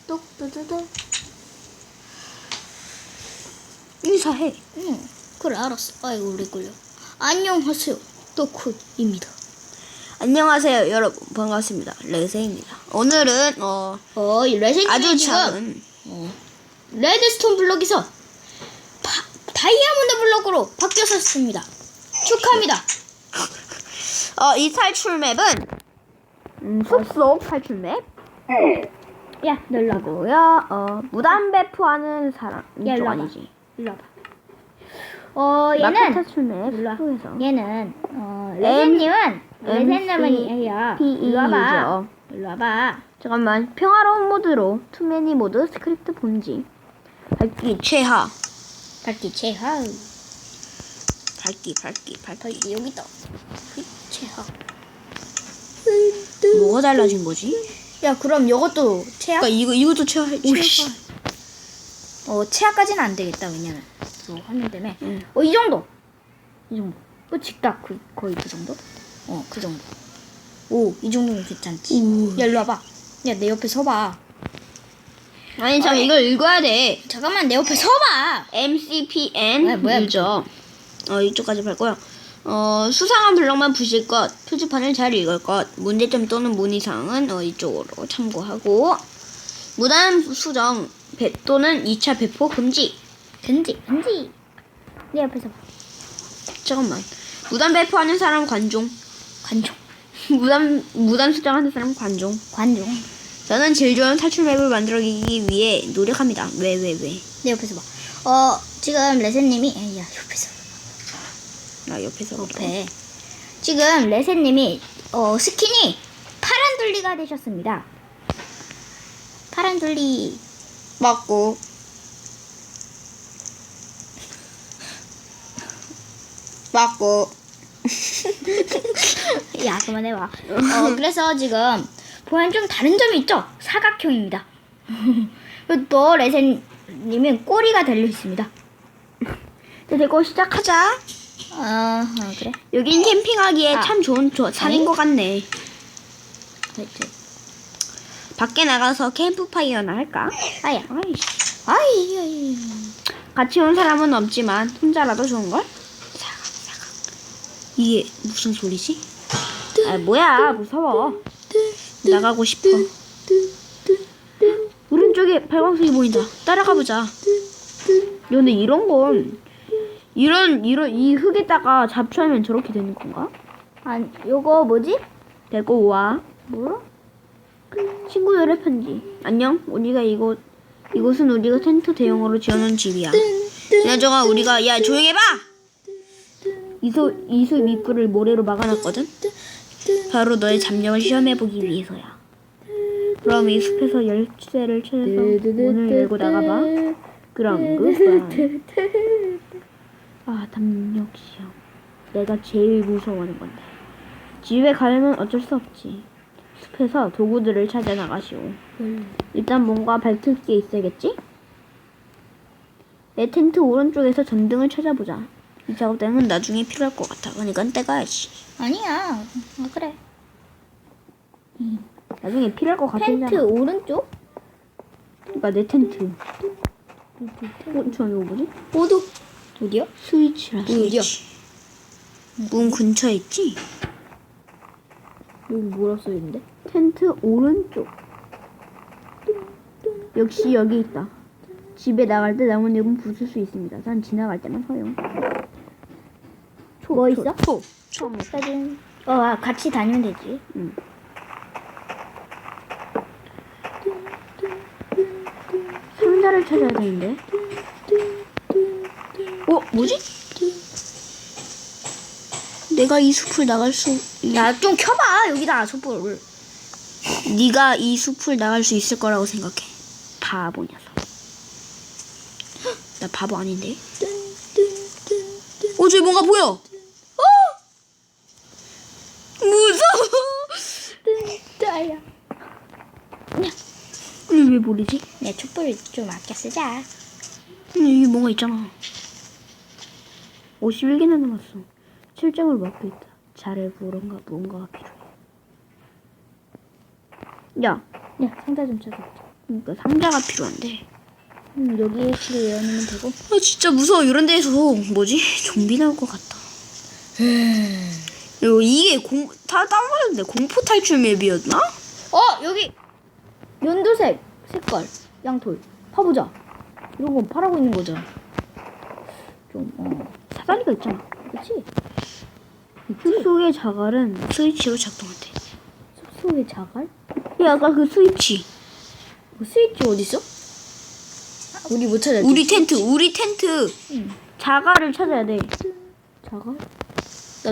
똑똑똑. 인사해. 응, 그래 알았어. 아이고 우리 꿀려. 안녕하세요. 또쿠입니다. 안녕하세요, 여러분. 반갑습니다. 레세입니다. 오늘은 이 레센이 아주 지금 작은 레드스톤 블럭에서 다이아몬드 블럭으로 바뀌었습니다. 축하합니다. 이 탈출 맵은 숲속 탈출 맵. 야, 너 일로 와봐. 고요. 무단 배포하는 사람. 야, 이쪽 일로 와봐. 아니지. 일로 와봐. 마크 얘는 탈출 맵 일로 와. 숲속에서 얘는 레센님은이야. 일로 와봐. PE죠. 일로 와봐. 잠깐만. 평화로운 모드로 투매니 모드 스크립트 본지. 밝기 최하. 밝기 최하. 밝기. 밝기 여기 있다. 최하. 뭐가 달라진 거지? 야, 그럼 이것도 최하? 그러니까 이것도 최하. 오씨. 최하까지는 안 되겠다. 왜냐면 화면 때문에. 응. 이 정도. 직각 거의 그 정도? 그 정도. 이 정도면 괜찮지. 야, 일로 와봐. 야, 내 옆에 서봐. 아니 잠깐 이걸 읽어야 돼. 잠깐만, 내 옆에 서봐. MCPN 뭐야? 유저. 이쪽까지 밟고요. 수상한 블럭만 부실 것, 표지판을 잘 읽을 것, 문제점 또는 문의사항은 이쪽으로 참고하고, 무단 수정 또는 2차 배포 금지. 금지. 내 옆에 서봐. 잠깐만. 무단 배포하는 사람 관종. 무단 수정하는 사람 관종. 저는 제일 좋은 탈출 맵을 만들기 위해 노력합니다. 왜? 내 옆에 서봐. 지금 레센님이 옆에서. 옆에. 지금 레센님이 스킨이 파란둘리가 되셨습니다. 파란둘리. 맞고. 야, 그만해봐. 그래서 지금 보면 좀 다른 점이 있죠? 사각형입니다. 또 레센님은 꼬리가 달려 있습니다. 됐고 시작하자. 그래. 여긴 캠핑하기에 참 좋은 산인 것 같네. 밖에 나가서 캠프파이어나 할까? 아야. 아이. 같이 온 사람은 없지만 혼자라도 좋은걸? 이게 무슨 소리지? 뭐야, 무서워. 나가고 싶어. 오른쪽에 발광석이 보인다. 따라가 보자. 근데 이런 건 이 흙에다가 잡초하면 저렇게 되는 건가? 요거 뭐지? 데리고 와. 뭐야? 친구들의 편지. 안녕. 이곳은 우리가 텐트 대용으로 지어놓은 집이야. 그나저나 우리가 조용히 해봐. 이수 밑불을 모래로 막아놨거든. 바로 너의 잡념을 시험해보기 위해서야. 그럼 이 숲에서 열쇠를 찾아서 문을 열고 나가봐. 그럼 굿바이. 담력 시험. 내가 제일 무서워하는 건데. 집에 가려면 어쩔 수 없지. 숲에서 도구들을 찾아 나가시오. 일단 뭔가 밝힐 게 있어야겠지? 내 텐트 오른쪽에서 전등을 찾아보자. 이 작업대는 나중에 필요할 것 같아. 그러니까 떼가야지. 아니야. 그래. 나중에 필요할 것 같은데. 텐트 오른쪽? 그러니까 내 텐트. 저 이거 뭐지? 보드. 어디요? 스위치라. 어디요? 문 근처에 있지? 여기 뭐라 써있는데? 텐트 오른쪽. 역시 여기 있다. 집에 나갈 때 나뭇잎은 부술 수 있습니다. 난 지나갈 때만 사용. 뭐 있어? 초. 사진. 같이 다니면 되지. 응. 상자를 찾아야 되는데. 뭐지? 내가 이 숲을 나갈 수. 야, 좀 켜봐. 여기다 촛불을. 네가 이 숲을 나갈 수 있을 거라고 생각해. 바보 녀석. 나 바보 아닌데. 저기 뭔가 보여. 무서워. 짜야. 왜 모르지? 내 촛불 좀 아껴 쓰자. 여기 뭔가 있잖아. 51개나 남았어. 실점을 막고 있다. 잘해. 무언가가 필요해. 야, 상자 좀 찾아보자. 그러니까 상자가 필요한데. 여기에 실을 넣으면 되고. 아 진짜 무서워. 이런 데에서 뭐지? 좀비 나올 것 같다. 이게 다 다운받았는데 공포 탈출 맵이었나? 여기 연두색 색깔 양털 파보자. 이런 거 팔아고 있는 거잖아. 좀 사다리가 있잖아. 그렇지? 숲속의 자갈은 스위치로 작동한대. 숲속의 자갈? 야 아까 그 스위치. 그 스위치 어디 있어? 우리 못 찾았지? 우리 텐트. 응. 자갈을 찾아야 돼. 자갈?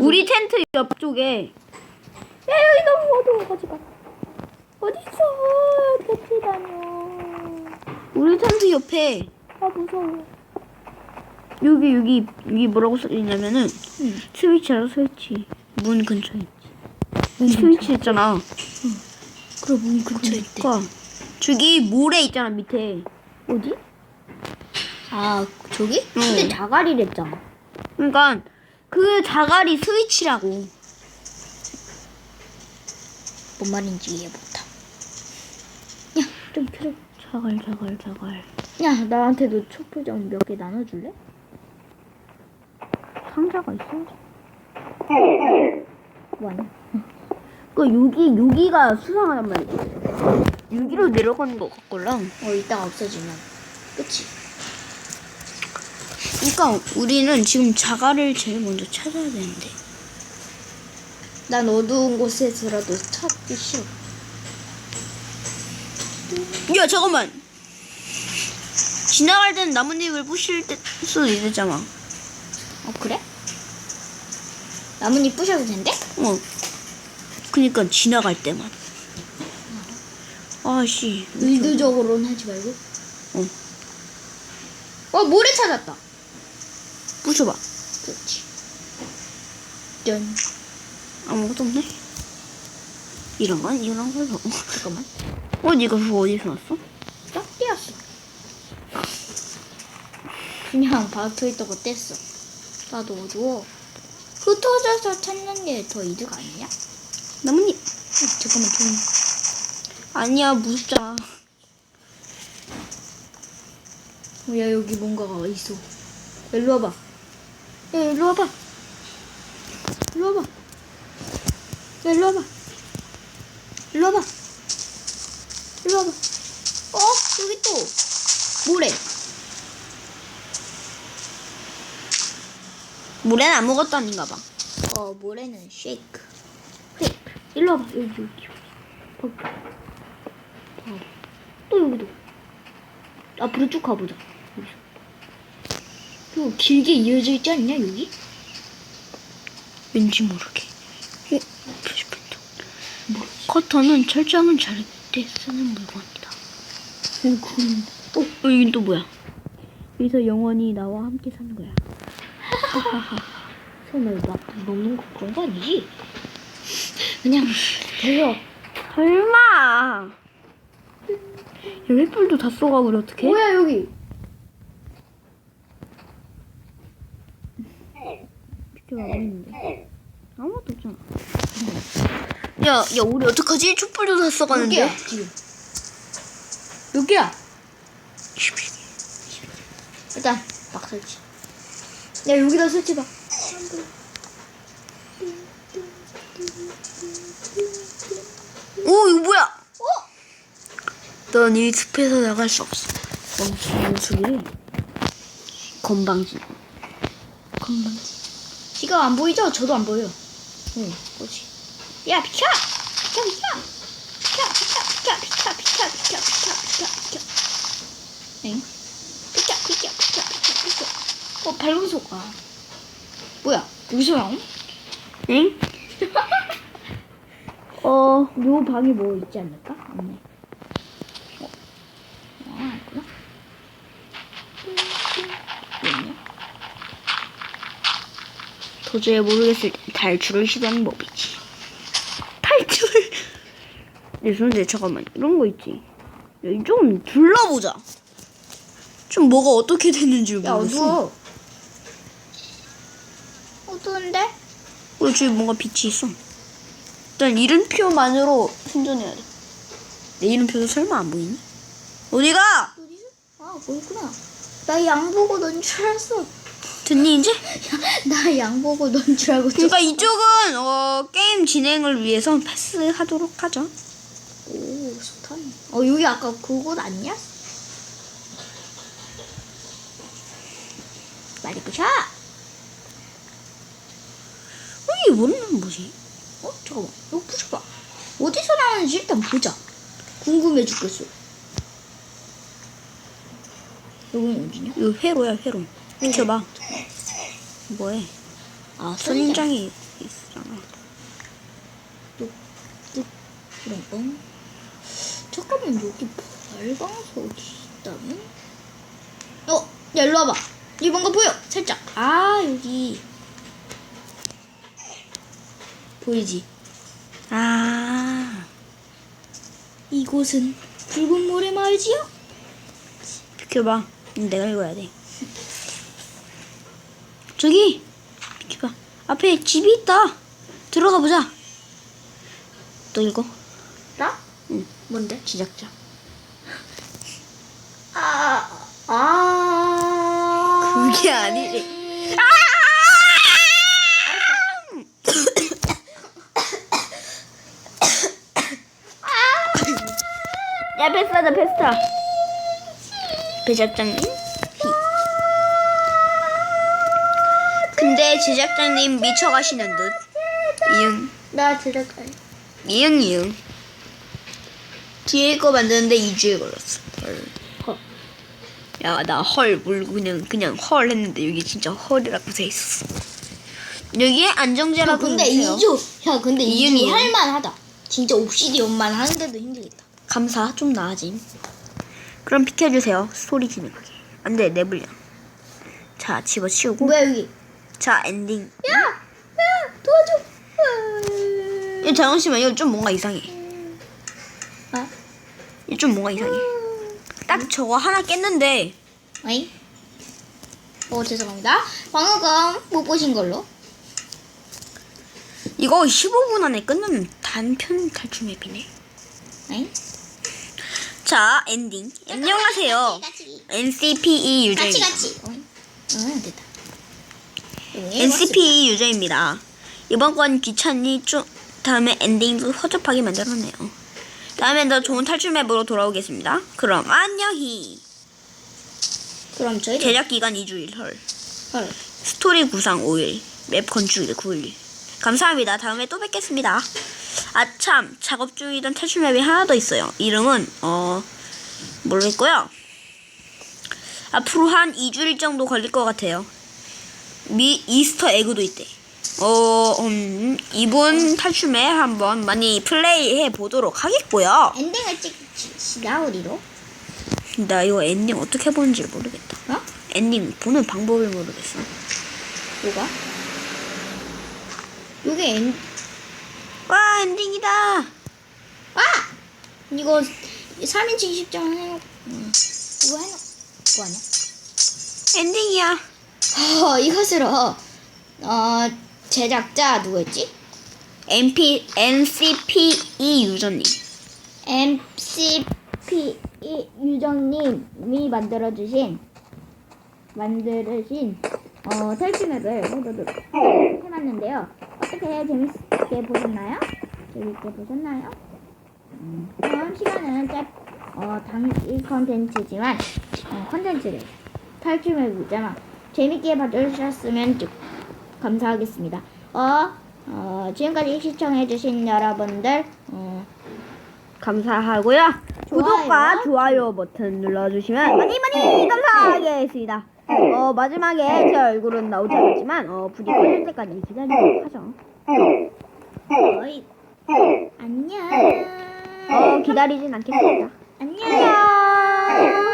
우리 텐트 옆쪽에. 야 여기 너무 어두워. 가지 마. 어딨어? 대체 다녀. 우리 텐트 옆에. 아 무서워. 여기 뭐라고 써있냐면은 응. 스위치라 스위치. 문 근처에 있지. 스위치 있잖아. 그럼 문 근처에 있대. 그러니까 저기 모래 있잖아 밑에. 어디? 아 저기? 응. 근데 자갈이랬잖아. 그러니까 그 자갈이 스위치라고. 뭔 말인지 이해 못함. 야좀 켜줘. 자갈. 야 나한테도 촛불 좀 몇 개 나눠줄래? 상자가 있어야지. 뭐하냐? 여기가 수상하단 말이지. 여기로 내려가는 것 같걸랑. 이따가 없어지면 끝이. 그러니까 우리는 지금 자갈을 제일 먼저 찾아야 되는데. 난 어두운 곳에서라도 찾기 싫어. 야 잠깐만. 지나갈 땐 나뭇잎을 부실 수도 있잖아. 그래? 나뭇잎 부셔도 된대? 그니까 지나갈 때만. 아씨. 의도적으로는 하지 말고. 모래 찾았다. 부셔봐. 그렇지. 짠. 아무것도 없네. 이런 건. 잠깐만. 네가 그거 어디서 났어? 딱 떼었어. 그냥 박혀있던 거 뗐어. 나도 어두워. 흩어져서 찾는 게 더 이득 아니냐? 나뭇잎. 잠깐만 좀. 아니야 무섭잖아. 야 여기 뭔가가 있어. 야, 일로 와봐. 야 일로 와봐. 일로 와봐. 야 일로 와봐. 일로 와봐. 일로 와봐. 여기 또 모래. 모래는 아무것도 아닌가 봐. 모래는 쉐이크. 일로 와봐. 여기. 또 여기도. 앞으로 쭉 가보자. 또 길게 이어져 있지 않냐 여기? 왠지 모르게. 표지판도. 커터는 철장을 자를 때 쓰는 물건이다. 여긴 또 뭐야? 여기서 영원히 나와 함께 사는 거야. 설마 막 먹는 거 그런 거 아니지? 그냥 대서. 설마. 야, 횃불도 다 쏘가버려 어떡해? 뭐야 여기? 비켜봐 보이는데 아무것도 없잖아. 야 우리 어떡하지? 촛불도 다 써가는데. 몇 개야 지금? 몇 개야? 일단 막 설치. 야 여기다 설치 봐. 오 이거 뭐야? 넌 이 숲에서 나갈 수 없어. 뭔 소리? 건방지. 지금 안 보이죠? 저도 안 보여. 응, 그렇지. 야 비켜! 비켜! 엥? 비켜. 밝은 소가. 뭐야? 여기서 나옴? 응? 요 방에 뭐 있지 않을까? 없네. 있구나. 있네. 도저히 모르겠을 때 탈출을 시도하는 법이지. 탈출. 근데 잠깐만 이런 거 있지. 여기 좀 둘러보자. 좀 뭐가 어떻게 됐는지 야 모르겠어. 어두워. 어두운데? 저기 뭔가 빛이 있어. 일단 이름표만으로 생존해야 돼. 내 이름표도 설마 안 보이니? 어디가? 아, 뭐였구나. 나 양 보고 넌 줄 알았어. 됐니 이제? 나 양 보고 넌 줄 알고. 그러니까 이쪽은 게임 진행을 위해서 패스하도록 하죠. 오, 좋다. 여기 아까 그곳 아니야? 빨리 부셔. 이게 뭐는 뭐지? 잠깐만. 이거 부셔봐. 어디서 나오는지 일단 보자. 궁금해 죽겠어. 여기는 어디냐? 이거 회로야 회로. 비켜봐. 뭐해? 아, 선인장이 있잖아. 그런 거. 잠깐만, 여기 발광석이 있다면? 야, 일로 와봐. 여기 뭔가 보여. 살짝. 아, 여기. 보이지? 아, 이곳은 붉은 모래 마을지요? 비켜봐. 내가 읽어야 돼. 저기 비켜봐. 앞에 집이 있다. 들어가 보자. 또 읽어. 나? 응. 뭔데? 시작자. 그게 아니지. 야, 패스하자, 패스타. 제작장님. 근데 제작장님 미쳐가시는 듯. 나 들어가요. 이응. 뒤에 거 만드는데 2주에 걸렸어. 헐. 야, 나 헐 물고 그냥 헐 했는데 여기 진짜 헐이라고 돼 있었어. 여기에 안정제라고 근데 있어요. 2주. 야, 근데 2주 이응이응. 할만하다. 진짜 옵시디언만 하는데도 힘들겠다. 감사, 좀 나아짐. 그럼 비켜주세요. 소리 지르게. 안 돼, 내불려. 자, 집어치우고. 뭐야, 여기? 자, 엔딩. 야, 도와줘. 야, 잠시만, 이거 좀 뭔가 이상해. 아, 이거 좀 뭔가 이상해. 딱 저거 하나 깼는데. 어이? 죄송합니다. 방금 못 보신 걸로. 이거 15분 안에 끝나는 단편 탈출 맵이네. 어이? 자, 엔딩. 안녕하세요. NCPE 유저입니다. 응, 됐다. NCPE 유저입니다. 이번 건 귀찮니 다음에 엔딩도 허접하게 만들었네요. 다음엔 더 좋은 탈출 맵으로 돌아오겠습니다. 그럼 안녕히. 그럼 저희 제작 기간 2주일 헐. 헐. 스토리 구상 5일. 맵 건축일 9일. 감사합니다. 다음에 또 뵙겠습니다. 아참, 작업 중이던 탈출 맵이 하나 더 있어요. 이름은 모르겠고요. 앞으로 한 2주일 정도 걸릴 것 같아요. 이스터 에그도 있대. 이번 탈출 맵 한번 많이 플레이해 보도록 하겠고요. 엔딩을 찍읍시다, 우리로. 나 이거 엔딩 어떻게 보는지 모르겠다. 엔딩 보는 방법을 모르겠어. 뭐가? 요게 와, 엔딩이다. 이거 3인칭 십장 해놓고 이거 해놓고 그거 아니야? 엔딩이야. 이것으로 제작자 누구였지? NCPE 유저님. MCP 유정님이 만들으신 탈출맵을 해봤는데요. 어떻게 재밌게 보셨나요? 그럼 시간은 단기 컨텐츠지만 컨텐츠를 탈출맵이잖아. 재밌게 봐주셨으면 감사하겠습니다. 지금까지 시청해주신 여러분들 감사하고요. 구독과 좋아요 버튼 눌러주시면 많이 감사하겠습니다. 마지막에 제 얼굴은 나오지 않았지만 부디 꺼질 때까지 기다리도록 하죠. 안녕. 기다리진 않겠습니다. 안녕.